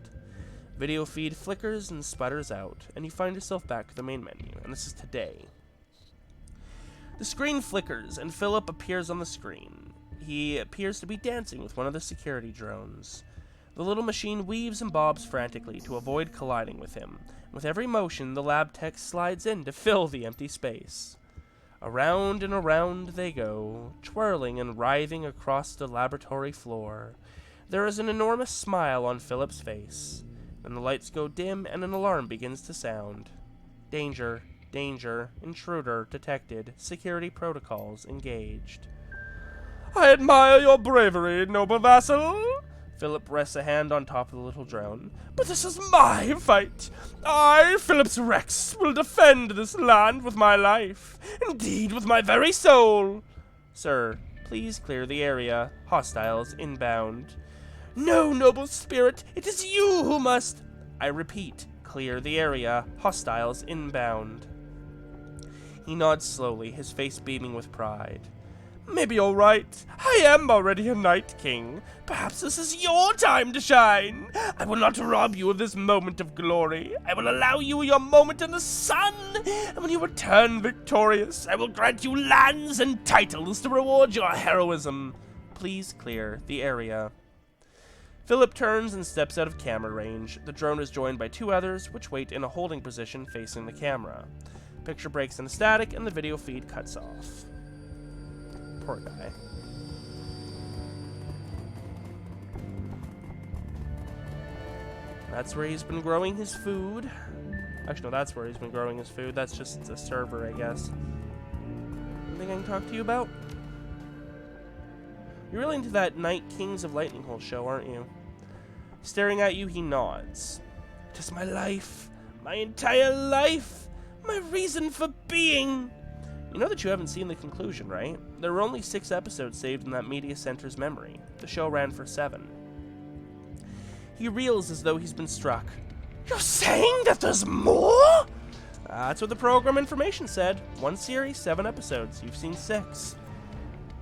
Video feed flickers and sputters out, and you find yourself back to the main menu, and this is today. The screen flickers, and Philip appears on the screen. He appears to be dancing with one of the security drones. The little machine weaves and bobs frantically to avoid colliding with him. With every motion, the lab tech slides in to fill the empty space. Around and around they go, twirling and writhing across the laboratory floor. There is an enormous smile on Philip's face. Then the lights go dim and an alarm begins to sound. Danger, danger, intruder detected, security protocols engaged. I admire your bravery, noble vassal. Philip rests a hand on top of the little drone. But this is my fight. I, Philip's Rex, will defend this land with my life. Indeed, with my very soul. Sir, please clear the area. Hostiles inbound. No, noble spirit, it is you who must... I repeat, clear the area. Hostiles inbound. He nods slowly, his face beaming with pride. Maybe you're right. I am already a Night King. Perhaps this is your time to shine. I will not rob you of this moment of glory. I will allow you your moment in the sun. And when you return victorious, I will grant you lands and titles to reward your heroism. Please clear the area. Philip turns and steps out of camera range. The drone is joined by two others, which wait in a holding position facing the camera. Picture breaks into static, and the video feed cuts off. Poor guy. That's where he's been growing his food. Actually, no, that's where he's been growing his food. That's just a server, I guess. Anything I can talk to you about? You're really into that Night Kings of Lightning Hold show, aren't you? Staring at you, he nods. It is my life. My entire life. My reason for being. You know that you haven't seen the conclusion, right? There were only 6 episodes saved in that media center's memory. The show ran for 7. He reels as though he's been struck. You're saying that there's more? That's what the program information said. 1 series, 7 episodes. You've seen 6.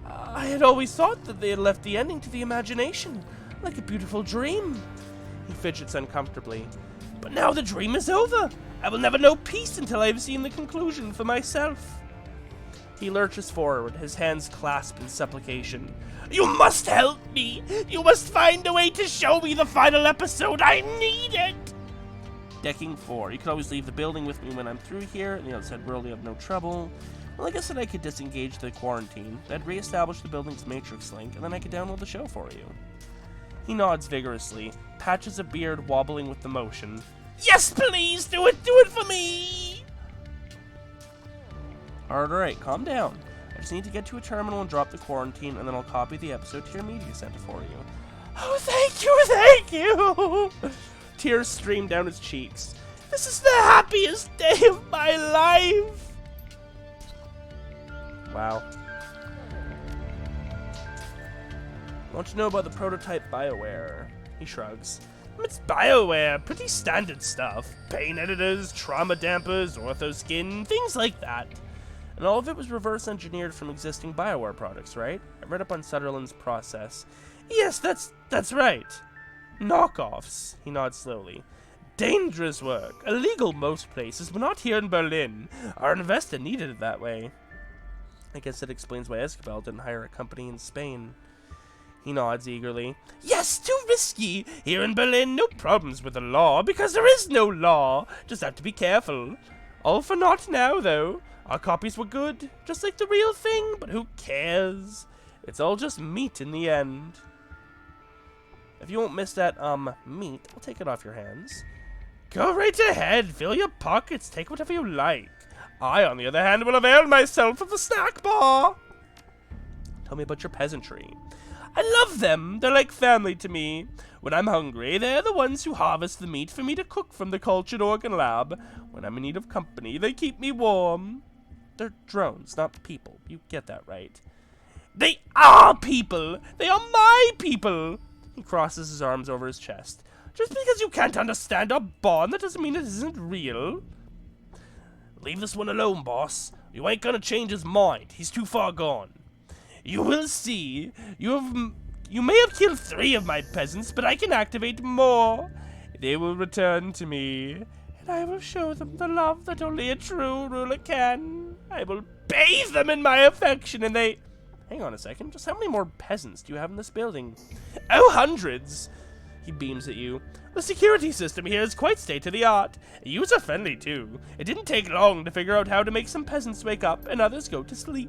I had always thought that they had left the ending to the imagination, like a beautiful dream. He fidgets uncomfortably. But now the dream is over. I will never know peace until I have seen the conclusion for myself. He lurches forward, his hands clasped in supplication. You must help me! You must find a way to show me the final episode! I need it! Decking 4. You can always leave the building with me when I'm through here. In the outside world, you have no trouble. Well, I guess that I could disengage the quarantine. That'd reestablish the building's matrix link, and then I could download the show for you. He nods vigorously, patches a beard wobbling with the motion. Yes, please! Do it for me! Alright, calm down. I just need to get to a terminal and drop the quarantine, and then I'll copy the episode to your media center for you. Oh, thank you! Tears stream down his cheeks. This is the happiest day of my life! Wow. Want to know about the prototype BioWare? He shrugs. It's BioWare, pretty standard stuff. Pain editors, trauma dampers, orthoskin, things like that. And all of it was reverse engineered from existing BioWare products, right? I read up on Sutherland's process. Yes, that's right. Knockoffs, he nods slowly. Dangerous work. Illegal most places, but not here in Berlin. Our investor needed it that way. I guess that explains why Escabel didn't hire a company in Spain. He nods eagerly. Yes, too risky. Here in Berlin, no problems with the law, because there is no law. Just have to be careful. All for naught now, though. Our copies were good, just like the real thing, but who cares? It's all just meat in the end. If you won't miss that, meat, I'll take it off your hands. Go right ahead, fill your pockets, take whatever you like. I, on the other hand, will avail myself of the snack bar. Tell me about your peasantry. I love them. They're like family to me. When I'm hungry, they're the ones who harvest the meat for me to cook from the cultured organ lab. When I'm in need of company, they keep me warm. They're drones, not people. You get that, right? They are people. They are my people. He crosses his arms over his chest. Just because you can't understand our bond, that doesn't mean it isn't real. Leave this one alone, boss. You ain't gonna change his mind. He's too far gone. You will see. You may have killed 3 of my peasants, but I can activate more. They will return to me, and I will show them the love that only a true ruler can. I will bathe them in my affection, and they... Hang on a second. Just how many more peasants do you have in this building? Oh, hundreds. He beams at you. The security system here is quite state-of-the-art. User-friendly, too. It didn't take long to figure out how to make some peasants wake up and others go to sleep.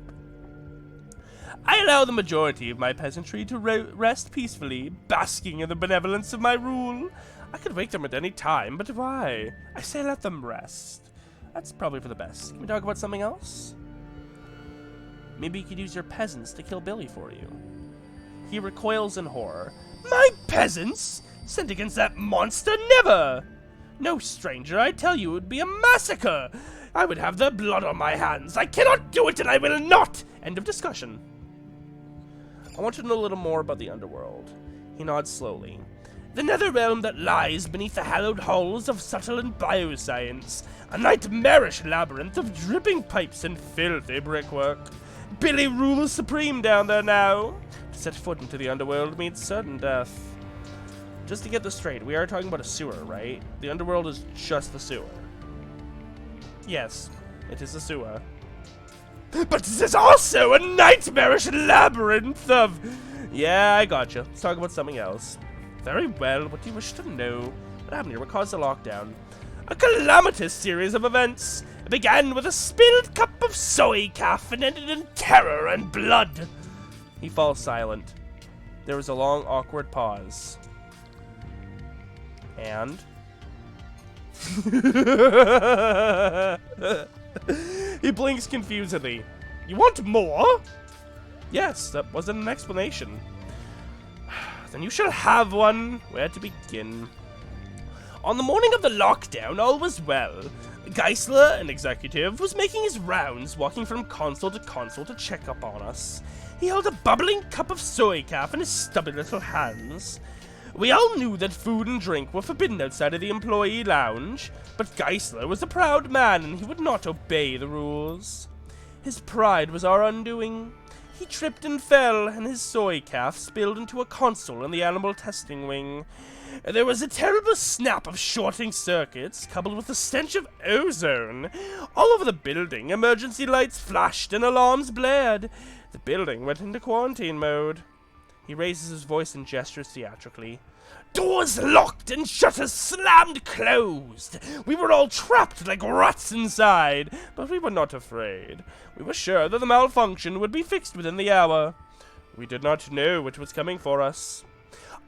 I allow the majority of my peasantry to rest peacefully, basking in the benevolence of my rule. I could wake them at any time, but why? I say let them rest. That's probably for the best. Can we talk about something else? Maybe you could use your peasants to kill Billy for you. He recoils in horror. My peasants? Sent against that monster? Never! No, stranger, I tell you, it would be a massacre. I would have their blood on my hands. I cannot do it, and I will not! End of discussion. I want you to know a little more about the underworld. He nods slowly. The nether realm that lies beneath the hallowed halls of subtle and bioscience. A nightmarish labyrinth of dripping pipes and filthy brickwork. Billy rules supreme down there now. To set foot into the underworld means certain death. Just to get this straight, we are talking about a sewer, right? The underworld is just the sewer. Yes, it is a sewer. But it is also a nightmarish labyrinth of... Yeah, I gotcha. Let's talk about something else. Very well, what do you wish to know? What happened here? What caused the lockdown? A calamitous series of events. It began with a spilled cup of soy calf and ended in terror and blood. He falls silent. There was a long, awkward pause. And... He blinks confusedly. You want more? Yes, that wasn't an explanation. Then you shall have one. Where to begin? On the morning of the lockdown, all was well. Geisler, an executive, was making his rounds, walking from console to check up on us. He held a bubbling cup of soy calf in his stubby little hands. We all knew that food and drink were forbidden outside of the employee lounge, but Geisler was a proud man and he would not obey the rules. His pride was our undoing. He tripped and fell, and his soy calf spilled into a console in the animal testing wing. There was a terrible snap of shorting circuits, coupled with the stench of ozone. All over the building, emergency lights flashed and alarms blared. The building went into quarantine mode. He raises his voice and gestures theatrically. Doors locked and shutters slammed closed. We were all trapped like rats inside, but we were not afraid. We were sure that the malfunction would be fixed within the hour. We did not know what was coming for us.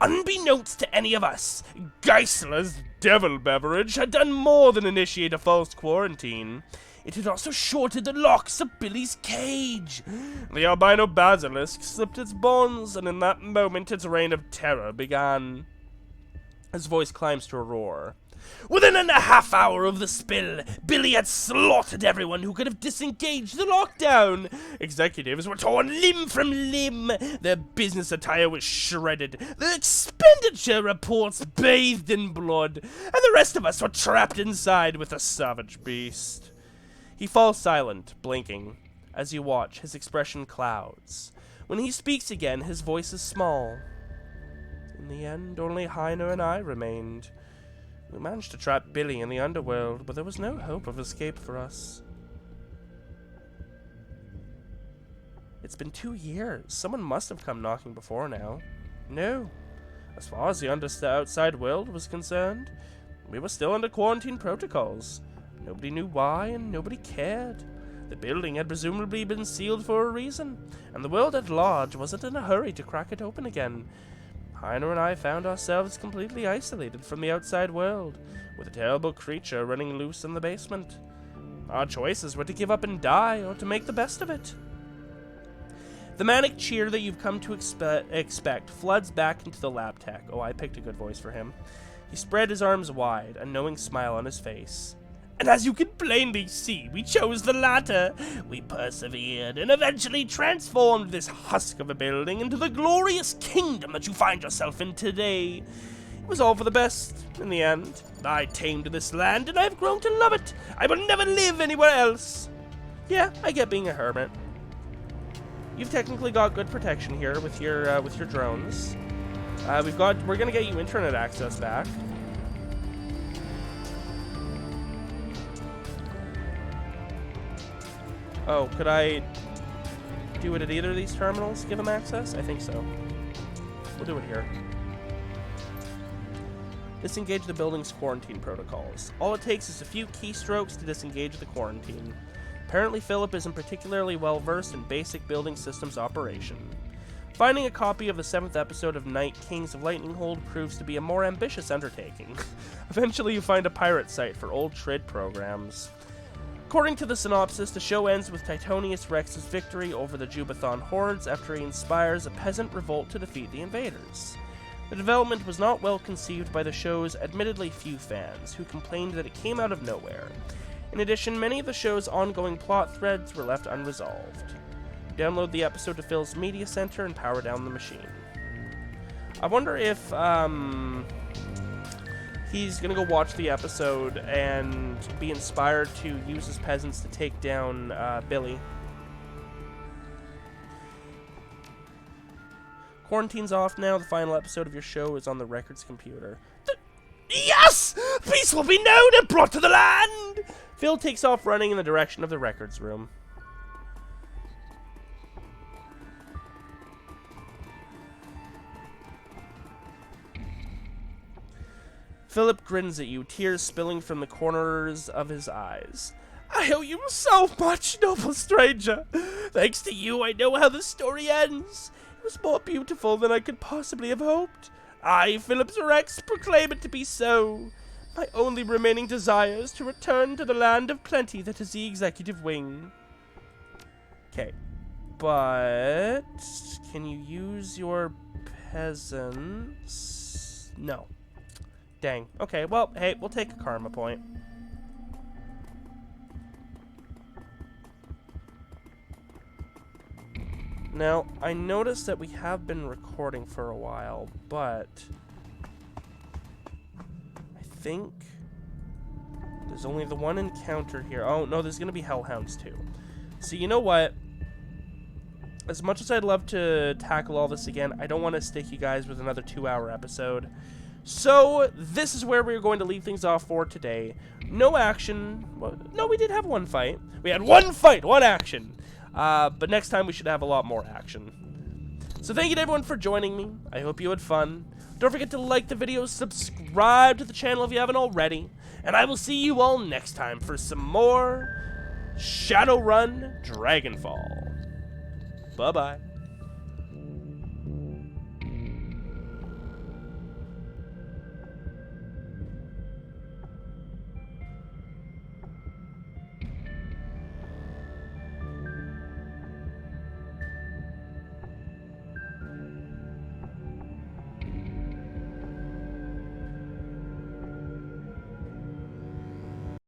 Unbeknownst to any of us, Geisler's devil beverage had done more than initiate a false quarantine. It had also shorted the locks of Billy's cage. The albino basilisk slipped its bonds, and in that moment its reign of terror began. His voice climbs to a roar. Within a half hour of the spill, Billy had slaughtered everyone who could have disengaged the lockdown. Executives were torn limb from limb. Their business attire was shredded. Their expenditure reports bathed in blood. And the rest of us were trapped inside with the savage beast. He falls silent, blinking. As you watch, his expression clouds. When he speaks again, his voice is small. In the end, only Heiner and I remained. We managed to trap Billy in the underworld, but there was no hope of escape for us. It's been 2 years. Someone must have come knocking before now. No. As far as the outside world was concerned, we were still under quarantine protocols. Nobody knew why, and nobody cared. The building had presumably been sealed for a reason, and the world at large wasn't in a hurry to crack it open again. Heiner and I found ourselves completely isolated from the outside world, with a terrible creature running loose in the basement. Our choices were to give up and die, or to make the best of it. The manic cheer that you've come to expect floods back into the lab tech. Oh, I picked a good voice for him. He spread his arms wide, a knowing smile on his face. And as you can plainly see, we chose the latter. We persevered and eventually transformed this husk of a building into the glorious kingdom that you find yourself in today. It was all for the best, in the end. I tamed this land, and I've grown to love it. I will never live anywhere else. Yeah, I get being a hermit. You've technically got good protection here with your drones. We're gonna get you internet access back. Oh, could I do it at either of these terminals? Give them access? I think so. We'll do it here. Disengage the building's quarantine protocols. All it takes is a few keystrokes to disengage the quarantine. Apparently Philip isn't particularly well versed in basic building systems operation. Finding a copy of the 7th episode of Night Kings of Lightning Hold proves to be a more ambitious undertaking. Eventually you find a pirate site for old TRID programs. According to the synopsis, the show ends with Titonius Rex's victory over the Jubathon hordes after he inspires a peasant revolt to defeat the invaders. The development was not well conceived by the show's admittedly few fans, who complained that it came out of nowhere. In addition, many of the show's ongoing plot threads were left unresolved. Download the episode to Phil's Media Center and power down the machine. I wonder if, he's gonna go watch the episode and be inspired to use his peasants to take down Billy. Quarantine's off now. The final episode of your show is on the records computer. Yes! Peace will be known and brought to the land! Phil takes off running in the direction of the records room. Philip grins at you, tears spilling from the corners of his eyes. I owe you so much, noble stranger. Thanks to you, I know how the story ends. It was more beautiful than I could possibly have hoped. I, Philip Rex, proclaim it to be so. My only remaining desire is to return to the land of plenty that is the executive wing. Okay, but can you use your peasants? No. Dang. Okay, well, hey, we'll take a karma point. Now, I noticed that we have been recording for a while, but I think there's only the one encounter here. Oh, no, there's going to be hellhounds too. So you know what? as much as I'd love to tackle all this again, I don't want to stick you guys with another 2-hour episode. So, this is where we're going to leave things off for today. No action. Well, no, we did have one fight. We had one fight, one action. But next time we should have a lot more action. So thank you to everyone for joining me. I hope you had fun. Don't forget to like the video, subscribe to the channel if you haven't already. And I will see you all next time for some more Shadowrun Dragonfall. Bye-bye.